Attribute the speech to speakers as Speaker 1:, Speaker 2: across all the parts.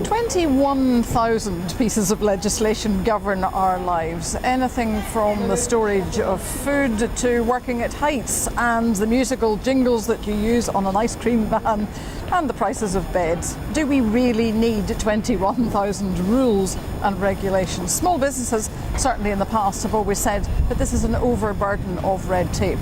Speaker 1: 21,000 pieces of legislation govern our lives. Anything from the storage of food to working at heights and the musical jingles that you use on an ice cream van and the prices of beds. Do we really need 21,000 rules and regulations? Small businesses, certainly in the past, have always said that this is an overburden of red tape.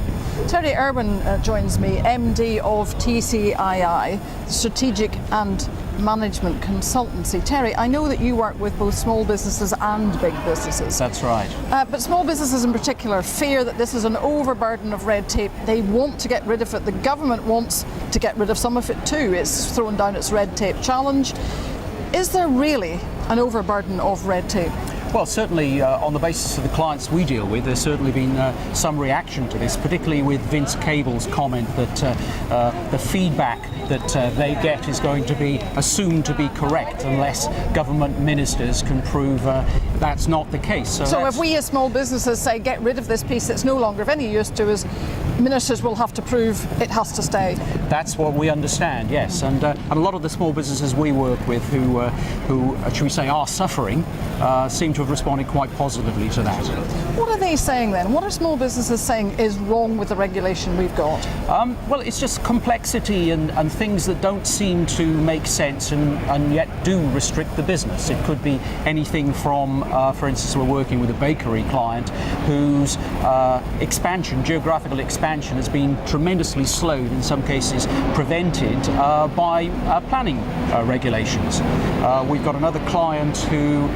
Speaker 1: Terry Irwin joins me, MD of TCii, Strategic and Management Consultancy. Terry, I know that you work with both small businesses and big businesses.
Speaker 2: That's right.
Speaker 1: But small businesses in particular fear that this is an overburden of red tape. They want to get rid of it. The government wants to get rid of some of it too. It's thrown down its red tape challenge. Is there really an overburden of red tape?
Speaker 2: Well, certainly on the basis of the clients we deal with, there's certainly been some reaction to this, particularly with Vince Cable's comment that the feedback that they get is going to be assumed to be correct unless government ministers can prove that's not the case.
Speaker 1: So if we as small businesses say get rid of this piece that's no longer of any use to us, ministers will have to prove it has to stay.
Speaker 2: That's what we understand, yes. And a lot of the small businesses we work with who should we say, are suffering, seem to have responded quite positively to that.
Speaker 1: What are they saying then? What are small businesses saying is wrong with the regulation we've got?
Speaker 2: Well, it's just complexity and things that don't seem to make sense and yet do restrict the business. It could be anything from, for instance, we're working with a bakery client whose geographical expansion has been tremendously slowed, in some cases prevented by planning regulations. We've got another client who,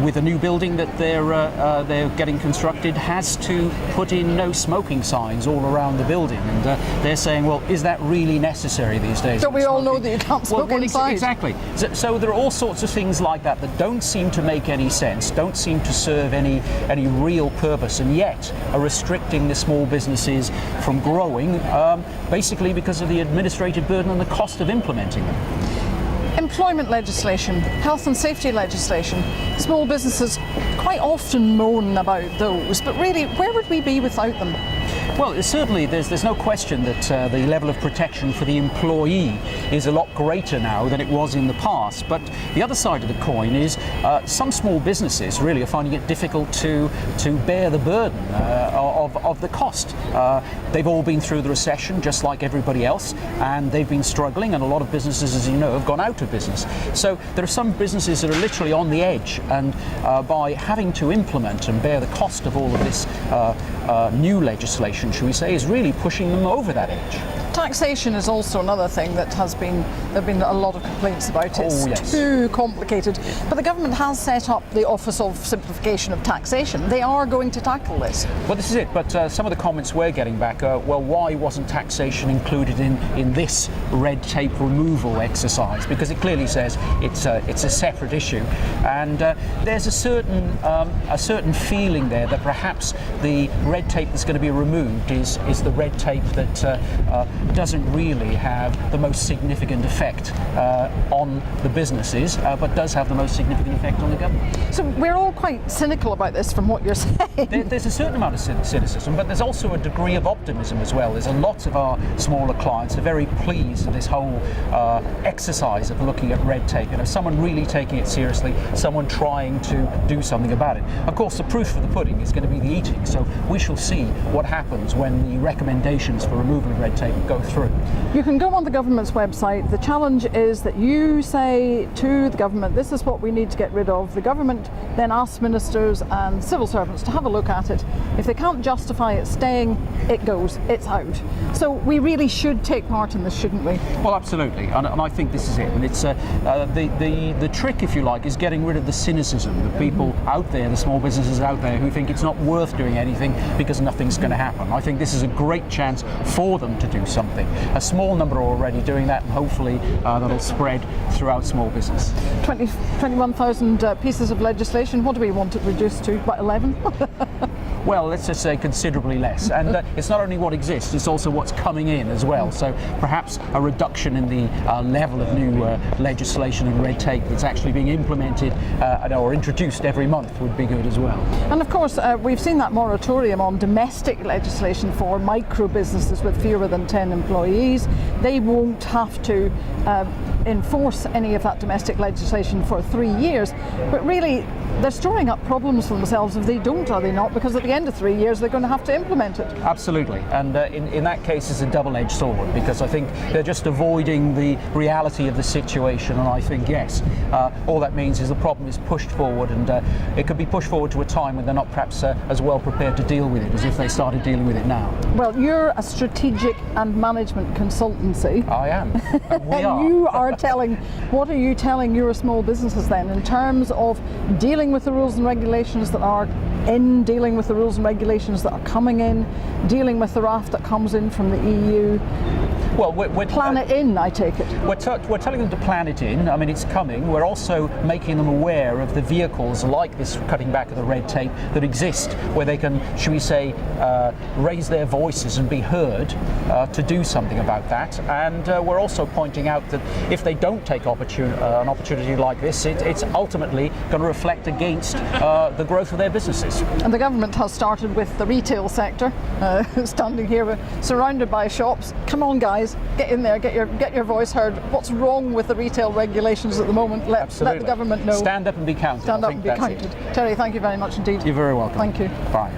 Speaker 2: with a new building that they're getting constructed, has to put in no smoking signs all around the building, and they're saying, well, is that really necessary these days?
Speaker 1: Don't we all know that you can't smoke inside?
Speaker 2: Exactly. So there are all sorts of things like that that don't seem to make any sense, don't seem to serve any real purpose, and yet are restricting the small businesses from growing, basically because of the administrative burden and the cost of implementing them.
Speaker 1: Employment legislation, health and safety legislation, small businesses quite often moan about those, but really, where would we be without them?
Speaker 2: Well, certainly there's no question that the level of protection for the employee is a lot greater now than it was in the past. But the other side of the coin is some small businesses really are finding it difficult to bear the burden of the cost. They've all been through the recession just like everybody else, and they've been struggling, and a lot of businesses, as you know, have gone out of business. So there are some businesses that are literally on the edge, and by having to implement and bear the cost of all of this new legislation, should we say, is really pushing them over that edge.
Speaker 1: Taxation is also another thing that there have been a lot of complaints about. It's too complicated. But the government has set up the Office of Simplification of Taxation. They are going to tackle this.
Speaker 2: Well, this is it, but some of the comments we're getting back are, well, why wasn't taxation included in this red tape removal exercise? Because it clearly says it's a separate issue, and there's a certain feeling there that perhaps the red tape that's going to be removed is the red tape that doesn't really have the most significant effect on the businesses, but does have the most significant effect on the government.
Speaker 1: So we're all quite cynical about this from what you're saying.
Speaker 2: There's a certain amount of cynicism, but there's also a degree of optimism as well. There's a lot of our smaller clients are very pleased with this whole exercise of looking at red tape. You know, someone really taking it seriously, someone trying to do something about it. Of course, the proof of the pudding is going to be the eating, so we shall see what happens when the recommendations for removal of red tape go through.
Speaker 1: You can go on the government's website. The challenge is that you say to the government, this is what we need to get rid of. The government then asks ministers and civil servants to have a look at it. If they can't justify it staying, it goes, it's out. So we really should take part in this, shouldn't we?
Speaker 2: Well, absolutely, and I think this is it. And it's the trick, if you like, is getting rid of the cynicism, the people out there, the small businesses out there who think it's not worth doing anything because nothing's going to happen. I think this is a great chance for them to do something. A small number are already doing that, and hopefully that'll spread throughout small business.
Speaker 1: 21,000 pieces of legislation. What do we want it reduced to? About 11?
Speaker 2: Well, let's just say considerably less. And it's not only what exists, it's also what's coming in as well. So perhaps a reduction in the level of new legislation and red tape that's actually being implemented or introduced every month would be good as well.
Speaker 1: And of course, we've seen that moratorium on domestic legislation for micro businesses with fewer than 10 employees. They won't have to enforce any of that domestic legislation for 3 years, but really they're storing up problems for themselves if they don't, are they not? Because at the end of 3 years they're going to have to implement it.
Speaker 2: Absolutely, and in that case it's a double-edged sword, because I think they're just avoiding the reality of the situation, and I think yes, all that means is the problem is pushed forward, and it could be pushed forward to a time when they're not perhaps as well prepared to deal with it as if they started dealing with it now.
Speaker 1: Well, you're a strategic and management consultancy.
Speaker 2: I am. We are.
Speaker 1: You are what are you telling your small businesses then in terms of dealing with the rules and regulations that are in, dealing with the rules and regulations that are coming in, dealing with the raft that comes in from the EU?
Speaker 2: Well, we're
Speaker 1: plan it in, I take it.
Speaker 2: We're telling them to plan it in. I mean, it's coming. We're also making them aware of the vehicles like this cutting back of the red tape that exist, where they can, should we say, raise their voices and be heard to do something about that. And we're also pointing out that if they don't take an opportunity like this, it's ultimately going to reflect against the growth of their businesses.
Speaker 1: And the government has started with the retail sector, standing here surrounded by shops. Come on, guys. Get in there, get your voice heard. What's wrong with the retail regulations at the moment? Let the government know.
Speaker 2: Stand up and be counted.
Speaker 1: Stand up and be counted. Terry, thank you very much indeed.
Speaker 2: You're very welcome.
Speaker 1: Thank you.
Speaker 2: Bye.